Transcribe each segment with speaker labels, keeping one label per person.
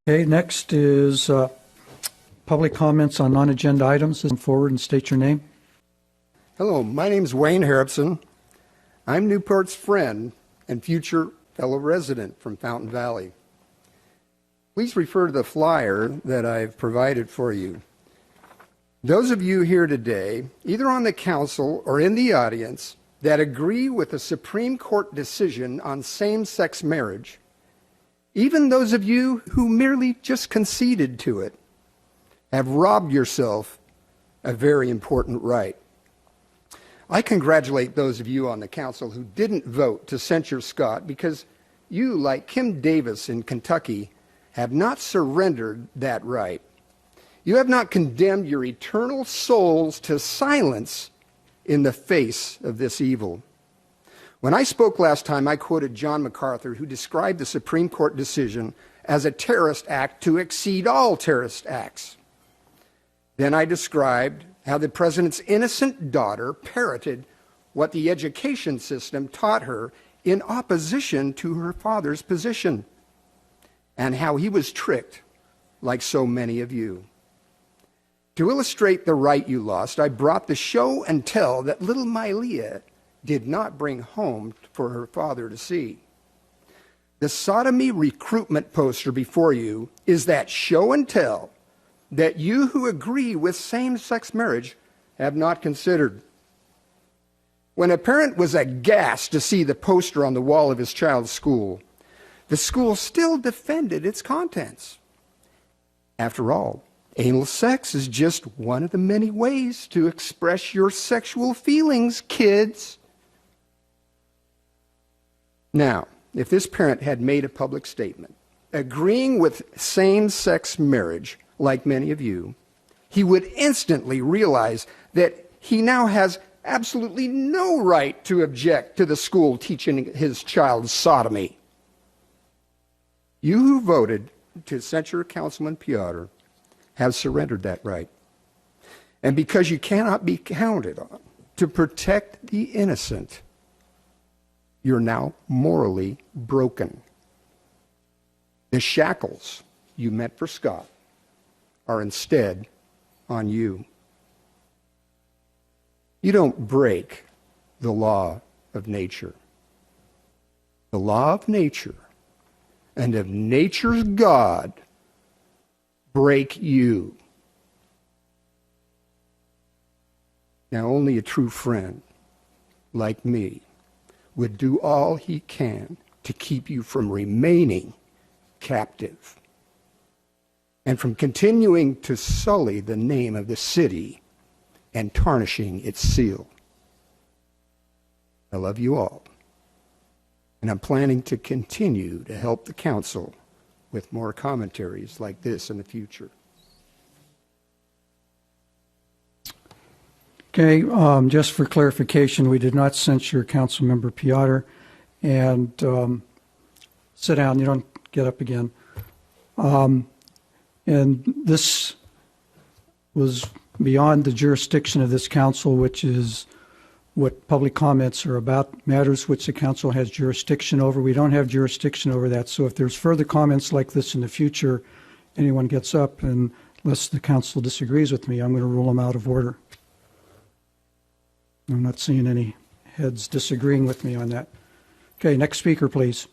Speaker 1: Okay, next is public comments on non-agenda items. Come forward and state your name.
Speaker 2: Hello, my name is Wayne Harrison. I'm Newport's friend and future fellow resident from Fountain Valley. Please refer to the flyer that I've provided for you. Those of you here today, either on the council or in the audience, that agree with the Supreme Court decision on same-sex marriage, even those of you who merely just conceded to it, have robbed yourself a very important right. I congratulate those of you on the council who didn't vote to censure Scott because you, like Kim Davis in Kentucky, have not surrendered that right. You have not condemned your eternal souls to silence in the face of this evil. When I spoke last time, I quoted John MacArthur, who described the Supreme Court decision as a terrorist act to exceed all terrorist acts. Then I described how the president's innocent daughter parroted what the education system taught her in opposition to her father's position, and how he was tricked like so many of you. To illustrate the right you lost, I brought the show and tell that little Mylea did not bring home for her father to see. The sodomy recruitment poster before you is that show and tell that you who agree with same-sex marriage have not considered. When a parent was aghast to see the poster on the wall of his child's school, the school still defended its contents. After all, anal sex is just one of the many ways to express your sexual feelings, kids. Now, if this parent had made a public statement agreeing with same-sex marriage, like many of you, he would instantly realize that he now has absolutely no right to object to the school teaching his child sodomy. You who voted to censure Councilman Peotter have surrendered that right. And because you cannot be counted on to protect the innocent, you're now morally broken. The shackles you meant for Scott are instead on you. You don't break the law of nature. The law of nature and of nature's God break you. Now, only a true friend like me would do all he can to keep you from remaining captive and from continuing to sully the name of the city and tarnishing its seal. I love you all, and I'm planning to continue to help the council with more commentaries like this in the future.
Speaker 1: Okay, just for clarification, we did not censure Councilmember Peotter. And sit down, you don't get up again. And this was beyond the jurisdiction of this council, which is what public comments are about, matters which the council has jurisdiction over. We don't have jurisdiction over that. So if there's further comments like this in the future, anyone gets up, and unless the council disagrees with me, I'm going to rule them out of order. I'm not seeing any heads disagreeing with me on that. Okay, next speaker, please.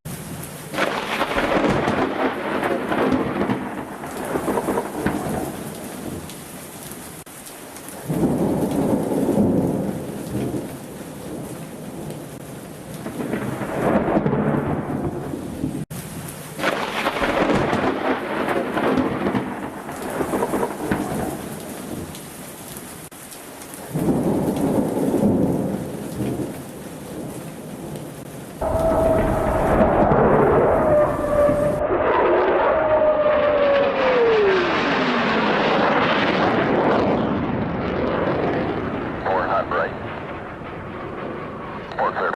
Speaker 3: More hot right. More clear.